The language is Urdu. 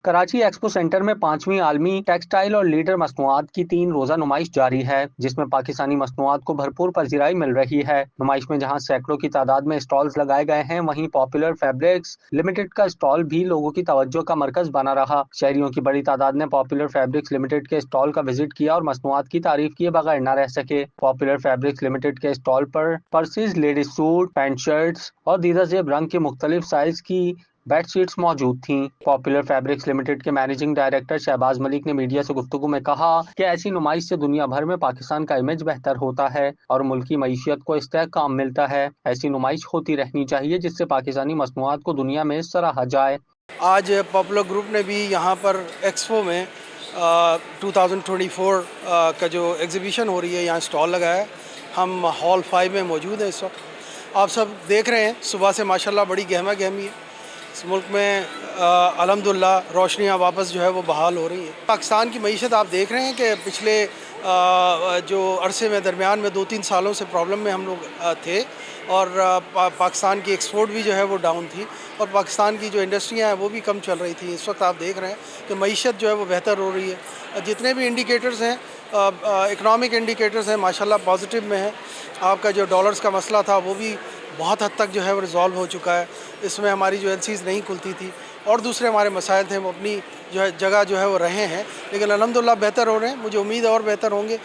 کراچی ایکسپو سینٹر میں 5ویں عالمی ٹیکسٹائل اور لیڈر مصنوعات کی 3 روزہ نمائش جاری ہے، جس میں پاکستانی مصنوعات کو بھرپور پذیرائی مل رہی ہے۔ نمائش میں جہاں سینکڑوں کی تعداد میں اسٹالز لگائے گئے ہیں، وہیں پاپولر فیبرکس لمیٹڈ کا اسٹال بھی لوگوں کی توجہ کا مرکز بنا رہا۔ شہریوں کی بڑی تعداد نے پاپولر فیبرکس لمیٹڈ کے اسٹال کا وزٹ کیا اور مصنوعات کی تعریف کیے بغیر نہ رہ سکے۔ پاپولر فیبرکس لمیٹڈ کے اسٹال پر پرسز، لیڈیز سوٹ، پینٹ شرٹس اور دیگر زیب رنگ کے مختلف سائز کی بیڈ شیٹس موجود تھیں۔ پاپولر فیبرکس لمیٹڈ کے مینیجنگ ڈائریکٹر شہباز ملک نے میڈیا سے گفتگو میں کہا کہ ایسی نمائش سے دنیا بھر میں پاکستان کا امیج بہتر ہوتا ہے اور ملکی معیشت کو استحکام ملتا ہے۔ ایسی نمائش ہوتی رہنی چاہیے جس سے پاکستانی مصنوعات کو دنیا میں سراہا جائے۔ آج پاپولر گروپ نے بھی یہاں پر ایکسپو میں 2024 کا جو ایگزیبیشن ہو رہی ہے یہاں اسٹال لگایا ہے۔ ہم ہال 5 میں موجود ہیں اس وقت۔ آپ سب دیکھ رہے ہیں صبح سے ماشاءاللہ بڑی گہما گہمی ہے اس ملک میں۔ الحمدللہ روشنیاں واپس جو ہے وہ بحال ہو رہی ہیں۔ پاکستان کی معیشت آپ دیکھ رہے ہیں کہ پچھلے جو عرصے میں درمیان میں 2-3 سالوں سے پرابلم میں ہم لوگ تھے، اور پاکستان کی ایکسپورٹ بھی جو ہے وہ ڈاؤن تھی، اور پاکستان کی جو انڈسٹریاں ہیں وہ بھی کم چل رہی تھیں۔ اس وقت آپ دیکھ رہے ہیں کہ معیشت جو ہے وہ بہتر ہو رہی ہے۔ جتنے بھی انڈیکیٹرز ہیں، اکنامک انڈیکیٹرز ہیں، ماشاءاللہ پازیٹیو میں ہیں۔ آپ کا جو ڈالرز کا مسئلہ تھا وہ بھی بہت حد تک جو ہے وہ ریزالو ہو چکا ہے۔ اس میں ہماری جو ایلسیز نہیں کھلتی تھی اور دوسرے ہمارے مسائل تھے وہ اپنی جو ہے جگہ جو ہے وہ رہے ہیں، لیکن الحمدللہ بہتر ہو رہے ہیں۔ مجھے امید ہے اور بہتر ہوں گے۔